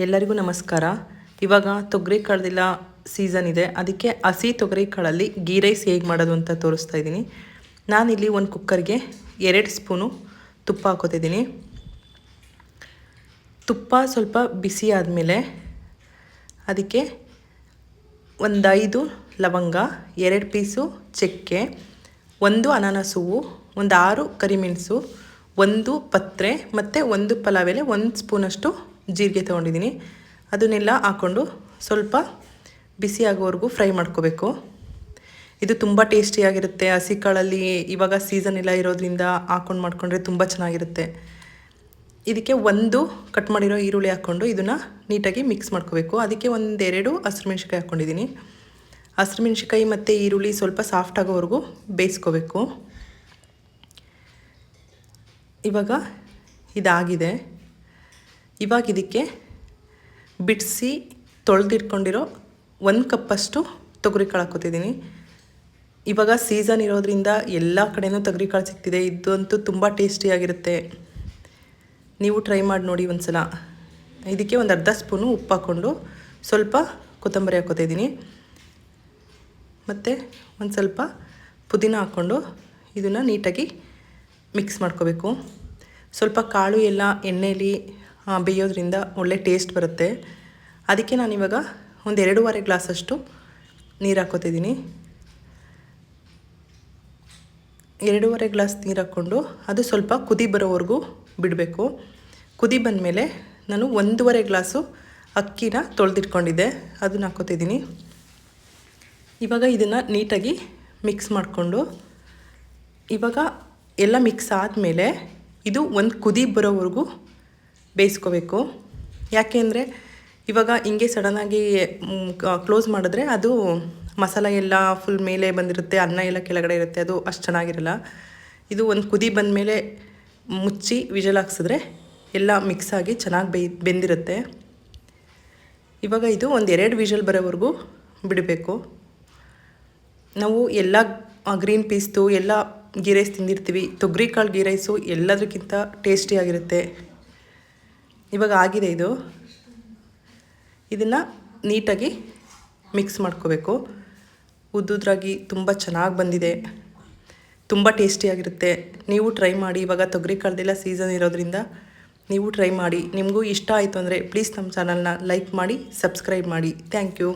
ಎಲ್ಲರಿಗೂ ನಮಸ್ಕಾರ. ಇವಾಗ ತೊಗರಿ ಕಾಳದೆಲ್ಲ ಸೀಸನ್ ಇದೆ, ಅದಕ್ಕೆ ಹಸಿ ತೊಗರಿ ಕಾಳಲ್ಲಿ ಗೀ ರೈಸ್ ಹೇಗೆ ಮಾಡೋದು ಅಂತ ತೋರಿಸ್ತಾ ಇದ್ದೀನಿ. ನಾನಿಲ್ಲಿ ಒಂದು ಕುಕ್ಕರ್ಗೆ 2 ಸ್ಪೂನು ತುಪ್ಪ ಹಾಕೋತಿದ್ದೀನಿ. ತುಪ್ಪ ಸ್ವಲ್ಪ ಬಿಸಿ ಆದಮೇಲೆ ಅದಕ್ಕೆ ಒಂದು 5 ಲವಂಗ, 2 ಪೀಸು ಚಕ್ಕೆ, 1 ಅನಾನಸ್ ಹೂವು, ಒಂದು 6 ಕರಿಮೆಣಸು, 1 ಪತ್ರೆ ಮತ್ತು 1 ಪಲಾವ್ ಎಲೆ, 1 ಸ್ಪೂನಷ್ಟು ಜೀರಿಗೆ ತೊಗೊಂಡಿದ್ದೀನಿ. ಅದನ್ನೆಲ್ಲ ಹಾಕ್ಕೊಂಡು ಸ್ವಲ್ಪ ಬಿಸಿ ಆಗೋವರೆಗೂ ಫ್ರೈ ಮಾಡ್ಕೋಬೇಕು. ಇದು ತುಂಬ ಟೇಸ್ಟಿಯಾಗಿರುತ್ತೆ. ಹಸಿ ಕಾಳಲ್ಲಿ ಇವಾಗ ಸೀಸನ್ ಎಲ್ಲ ಇರೋದ್ರಿಂದ ಹಾಕ್ಕೊಂಡು ಮಾಡಿಕೊಂಡ್ರೆ ತುಂಬ ಚೆನ್ನಾಗಿರುತ್ತೆ. ಇದಕ್ಕೆ 1 ಕಟ್ ಮಾಡಿರೋ ಈರುಳ್ಳಿ ಹಾಕ್ಕೊಂಡು ಇದನ್ನು ನೀಟಾಗಿ ಮಿಕ್ಸ್ ಮಾಡ್ಕೋಬೇಕು. ಅದಕ್ಕೆ 1-2 ಹಸಿರುಮೆಣ್ಸಿಕಾಯಿ ಹಾಕ್ಕೊಂಡಿದ್ದೀನಿ. ಹಸಿರುಮೆಣ್ಸಿಕಾಯಿ ಮತ್ತು ಈರುಳ್ಳಿ ಸ್ವಲ್ಪ ಸಾಫ್ಟ್ ಆಗೋವರೆಗೂ ಬೇಯಿಸ್ಕೋಬೇಕು. ಇವಾಗ ಇದಾಗಿದೆ. ಇವಾಗ ಇದಕ್ಕೆ ಬಿಡಿಸಿ ತೊಳೆದಿಟ್ಕೊಂಡಿರೋ 1 ಕಪ್ಪಷ್ಟು ತೊಗರಿಕಾಳು ಹಾಕೋತಿದ್ದೀನಿ. ಇವಾಗ ಸೀಸನ್ ಇರೋದ್ರಿಂದ ಎಲ್ಲ ಕಡೆಯೂ ತೊಗರಿಕಾಳು ಸಿಗ್ತಿದೆ. ಇದಂತೂ ತುಂಬ ಟೇಸ್ಟಿಯಾಗಿರುತ್ತೆ. ನೀವು ಟ್ರೈ ಮಾಡಿ ನೋಡಿ ಒಂದು ಸಲ. ಇದಕ್ಕೆ ಒಂದು ಅರ್ಧ ಸ್ಪೂನು ಉಪ್ಪು ಹಾಕ್ಕೊಂಡು ಸ್ವಲ್ಪ ಕೊತ್ತಂಬರಿ ಹಾಕೋತಿದ್ದೀನಿ. ಮತ್ತು ಒಂದು ಸ್ವಲ್ಪ ಪುದೀನ ಹಾಕ್ಕೊಂಡು ಇದನ್ನು ನೀಟಾಗಿ ಮಿಕ್ಸ್ ಮಾಡ್ಕೋಬೇಕು. ಸ್ವಲ್ಪ ಕಾಳು ಎಲ್ಲ ಎಣ್ಣೆಯಲ್ಲಿ ಬೇಯೋದ್ರಿಂದ ಒಳ್ಳೆ ಟೇಸ್ಟ್ ಬರುತ್ತೆ. ಅದಕ್ಕೆ ನಾನಿವಾಗ ಒಂದು 2.5 ಗ್ಲಾಸಷ್ಟು ನೀರು ಹಾಕೋತಿದ್ದೀನಿ. 2.5 ಗ್ಲಾಸ್ ನೀರು ಹಾಕ್ಕೊಂಡು ಅದು ಸ್ವಲ್ಪ ಕುದಿ ಬರೋವರೆಗೂ ಬಿಡಬೇಕು. ಕುದಿ ಬಂದಮೇಲೆ ನಾನು 1.5 ಗ್ಲಾಸು ಅಕ್ಕಿನ ತೊಳೆದಿಟ್ಕೊಂಡಿದ್ದೆ, ಅದನ್ನ ಹಾಕೋತಿದ್ದೀನಿ. ಇವಾಗ ಇದನ್ನು ನೀಟಾಗಿ ಮಿಕ್ಸ್ ಮಾಡಿಕೊಂಡು ಇವಾಗ ಎಲ್ಲ ಮಿಕ್ಸ್ ಆದಮೇಲೆ ಇದು ಒಂದು ಕುದಿ ಬರೋವರೆಗೂ ಬೇಯಿಸ್ಕೋಬೇಕು. ಯಾಕೆಂದರೆ ಇವಾಗ ಹಿಂಗೆ ಸಡನ್ನಾಗಿ ಕ್ಲೋಸ್ ಮಾಡಿದ್ರೆ ಅದು ಮಸಾಲೆ ಎಲ್ಲ ಫುಲ್ ಮೇಲೆ ಬಂದಿರುತ್ತೆ, ಅನ್ನ ಎಲ್ಲ ಕೆಳಗಡೆ ಇರುತ್ತೆ, ಅದು ಅಷ್ಟು ಚೆನ್ನಾಗಿರಲ್ಲ. ಇದು ಒಂದು ಕುದಿ ಬಂದಮೇಲೆ ಮುಚ್ಚಿ ವಿಜಲ್ ಹಾಕ್ಸಿದ್ರೆ ಎಲ್ಲ ಮಿಕ್ಸ್ ಆಗಿ ಚೆನ್ನಾಗಿ ಬೆಂದಿರುತ್ತೆ. ಇವಾಗ ಇದು ಒಂದು 2 ವಿಜಲ್ ಬರೋವರೆಗೂ ಬಿಡಬೇಕು. ನಾವು ಎಲ್ಲ ಗ್ರೀನ್ ಪೀಸ್ದು ಎಲ್ಲ ಗೀ ರೈಸ್ ತಿಂದಿರ್ತೀವಿ. ತೊಗರಿಕಾಳು ಗೀ ರೈಸು ಎಲ್ಲದಕ್ಕಿಂತ ಟೇಸ್ಟಿಯಾಗಿರುತ್ತೆ. ಇವಾಗ ಆಗಿದೆ ಇದು. ಇದನ್ನು ನೀಟಾಗಿ ಮಿಕ್ಸ್ ಮಾಡ್ಕೋಬೇಕು. ಉದ್ದುದ್ರಾಗಿ ತುಂಬ ಚೆನ್ನಾಗಿ ಬಂದಿದೆ, ತುಂಬ ಟೇಸ್ಟಿಯಾಗಿರುತ್ತೆ. ನೀವು ಟ್ರೈ ಮಾಡಿ. ಇವಾಗ ತೊಗರಿಕಾಳದೆಲ್ಲ ಸೀಸನ್ ಇರೋದ್ರಿಂದ ನೀವು ಟ್ರೈ ಮಾಡಿ. ನಿಮಗೂ ಇಷ್ಟ ಆಯಿತು ಅಂದರೆ ಪ್ಲೀಸ್ ನಮ್ಮ ಚಾನಲ್ನ ಲೈಕ್ ಮಾಡಿ, ಸಬ್ಸ್ಕ್ರೈಬ್ ಮಾಡಿ. Thank you.